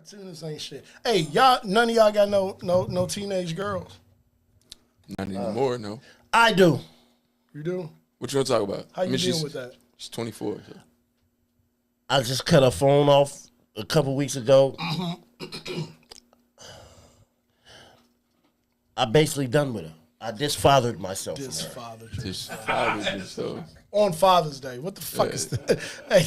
Cartoons ain't shit. Hey, y'all, none of y'all got no teenage girls. Not anymore, no. I do. You do? What you want to talk about? How you deal with that? She's 24. So. I just cut her phone off a couple weeks ago. I basically done with her. I disfathered myself. Disfathered yourself. On Father's Day. What the fuck is that? Hey.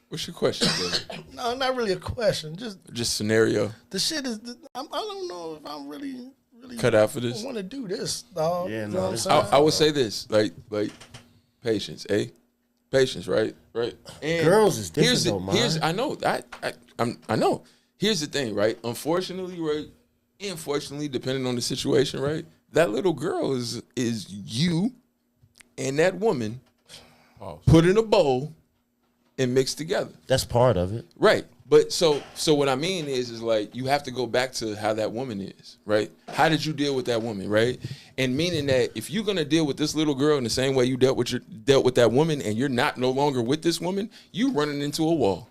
What's your question, brother? No, not really a question. Just scenario. The shit is. I don't know if I'm really cut out for this. I want to do this, dog. Yeah, you know no. what I'm saying? I would say this, like patience, patience, right? And girls is different though, man. I know. I know. Here's the thing, right? Unfortunately, right? Unfortunately, depending on the situation, right? That little girl is you and that woman put in a bowl and mixed together. That's part of it. Right. But so what I mean is like you have to go back to how that woman is, right? How did you deal with that woman, right? And meaning that if you're gonna deal with this little girl in the same way you dealt with that woman, and you're no longer with this woman, you running into a wall.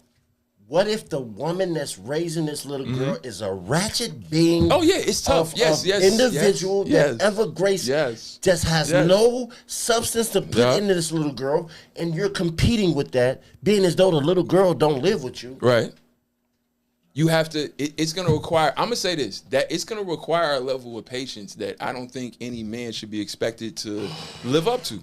What if the woman that's raising this little girl is a ratchet being? Oh yeah, it's tough. Yes, individual that ever graced, just has no substance to put into this little girl, and you're competing with that, being as though the little girl don't live with you. Right. You have to. It's going to require. I'm gonna say this: that it's going to require a level of patience that I don't think any man should be expected to live up to.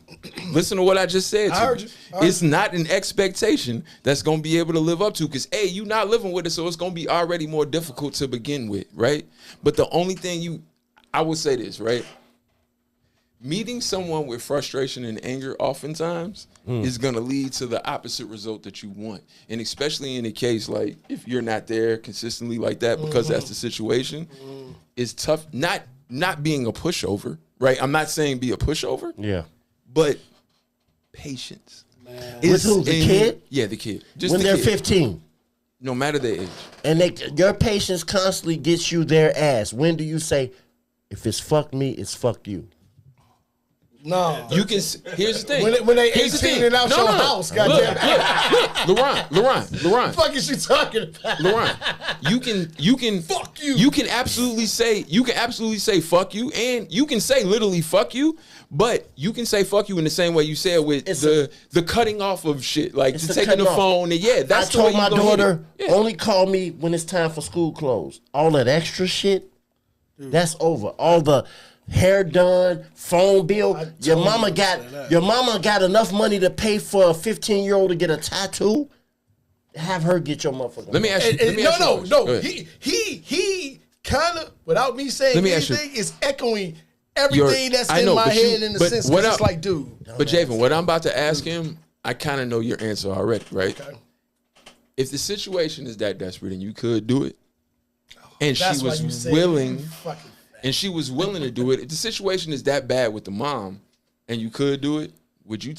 Listen to what I just said. I heard you. It's not an expectation that's going to be able to live up to, because you're not living with it, so it's going to be already more difficult to begin with, right? But the only thing I would say this, right? Meeting someone with frustration and anger oftentimes is going to lead to the opposite result that you want. And especially in a case like if you're not there consistently like that, because that's the situation, it's tough. Not being a pushover, right? I'm not saying be a pushover. Yeah. But patience. With who, the kid? Yeah, the kid. Just when the they're kid. 15. No matter their age. And your patience constantly gets you their ass. When do you say, if it's fuck me, it's fuck you? No, you can. Here's the thing. When they 18 and out your house, goddamn. Look, Leron. What the fuck is you talking about? Leron, you can fuck you. You can absolutely say fuck you, and you can say literally fuck you, but you can say fuck you in the same way you said with the cutting off of shit, like taking the phone. And that's I told the way my daughter only call me when it's time for school clothes. All that extra shit, that's over. All the hair done, phone bill. Your mama got enough money to pay for a 15-year-old to get a tattoo. Have her get your motherfucker. Let me ask you. No. He kind of, without me saying anything, is echoing everything that's in my head in the sense. Because it's like, dude. But Javan, what I'm about to ask him, I kind of know your answer already, right? Okay. If the situation is that desperate and you could do it, and she was willing. And she was willing to do it. If the situation is that bad with the mom and you could do it, would you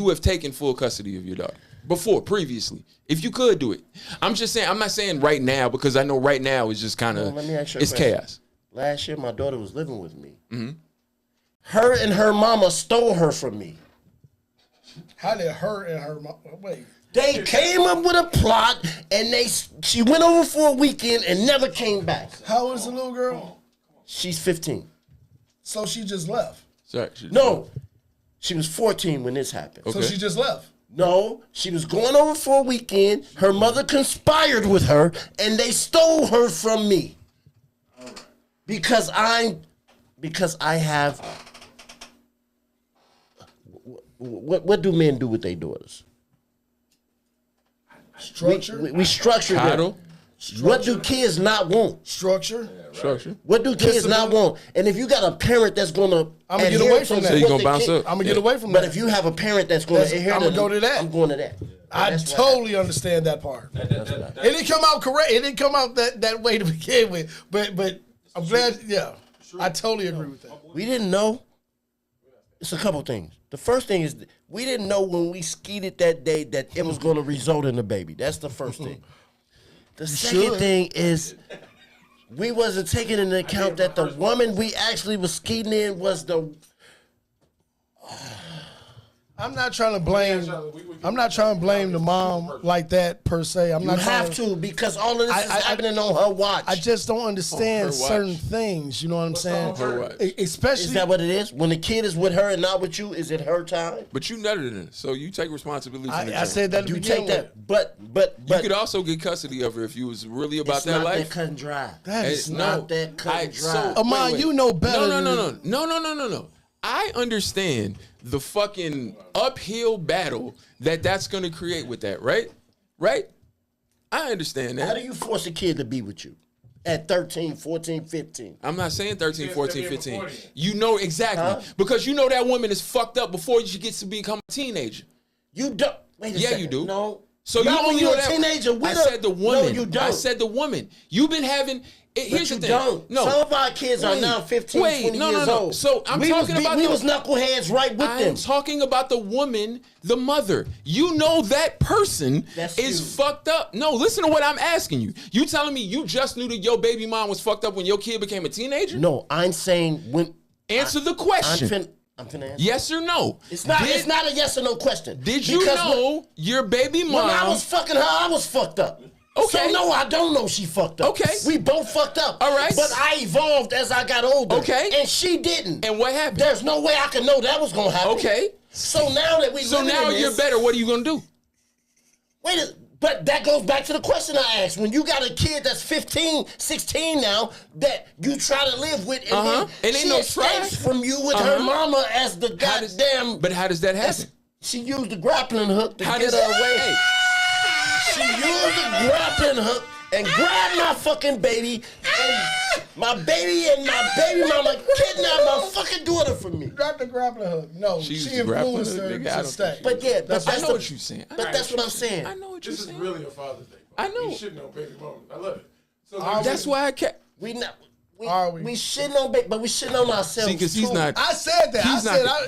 have taken full custody of your daughter previously? If you could do it. I'm just saying, I'm not saying right now, because I know right now is just kind of, it's chaos. Last year, my daughter was living with me. Mm-hmm. Her and her mama stole her from me. How did her and her mama, wait. They came up with a plot, and she went over for a weekend and never came back. How old is the little girl? She's 15. So she just left? Sorry. She was 14 when this happened. Okay. So she just left? No, she was going over for a weekend. Her mother conspired with her, and they stole her from me. Because I have. What do men do with their daughters? Structure. We structure them. What do kids not want? Structure. What do kids not want? And if you got a parent that's gonna, I'm gonna get away from that. So you gonna bounce up? I'm gonna get away from that. But if you have a parent that's gonna adhere I'm gonna go to that. I'm going to that. I totally understand that part. It didn't come out correct. It didn't come out that way to begin with. But I'm glad. Yeah, I totally agree with that. We didn't know. It's a couple things. The first thing is we didn't know when we skeeted that day that it was going to result in a baby. That's the first thing. The second thing is we wasn't taking into account that the woman we actually was skeeting in was the... I'm not trying to blame. I'm not trying to blame the mom like that per se. You have to because all of this is happening on her watch. I just don't understand certain things. You know what I'm saying? Especially, is that what it is? When the kid is with her and not with you, is it her time? But you nutted in it, so you take responsibility. I said that. You take that, but you could also get custody of her if you was really about that life. That cut and dry. That is not that cut and dry. So, Ahmad, you know better. No. I understand the fucking uphill battle that's going to create with that, right? Right? I understand that. How do you force a kid to be with you at 13, 14, 15? I'm not saying 13, 14, 15. You know exactly. Because you know that woman is fucked up before she gets to become a teenager. You don't. Wait a second. You do. No. So you only know a teenager with I said the woman. No, you don't. I said the woman. You've been having... Here's the thing. Don't. No. Some of our kids are now 15, 20 years old. So we was knuckleheads right with them. I'm talking about the woman, the mother. You know that person is fucked up. No, listen to what I'm asking you. You telling me you just knew that your baby mom was fucked up when your kid became a teenager? No, I'm saying when... Answer the question. I'm finna answer. Yes or no? It's not a yes or no question. Did you know your baby mom... When I was fucking her, I was fucked up. Okay. So no, I don't know she fucked up. Okay. We both fucked up. All right. But I evolved as I got older. Okay. And she didn't. And what happened? There's no way I could know that was gonna happen. Okay. So now that you're better, what are you gonna do? But that goes back to the question I asked. When you got a kid that's 15, 16 now that you try to live with, and then she escapes from you with her mama as the goddamn... But how does that happen? She used the grappling hook to get her away. She used the grappling hook and grabbed my fucking baby, and my baby mama kidnapped my fucking daughter from me. Drop the grappling hook. No, she influenced her to stay. But yeah, I know what you're saying. But that's what I'm saying. I know what you're saying. This is really a Father's Day. I know. You should know baby mama. I love it. So that's why I kept... We shitting on baby, but we shitting on ourselves. See, because he's not... I said that.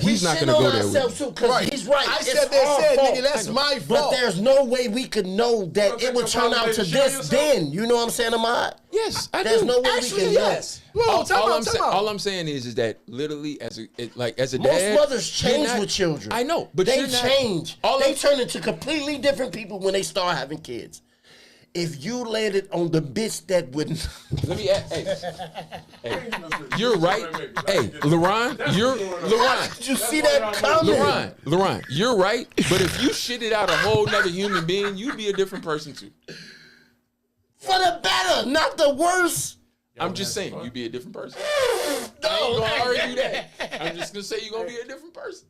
He's not going to go there with too, because he's right. I said that, nigga, that's my fault. But there's no way we could know that it would turn out to this then. You know what I'm saying, Ahmad? Yes, I do. There's no way we can know. All I'm saying is that literally as a dad, most mothers change with children. I know, but they change. They turn into completely different people when they start having kids. If you landed on the bitch that wouldn't... Let me ask, hey, you're right. Hey, Leron, Did you see that comment? Leron, you're right. But if you shitted out a whole nother human being, you'd be a different person too. For the better, not the worse. I'm just saying, you'd be a different person. I ain't gonna argue that. I'm just gonna say you're gonna be a different person.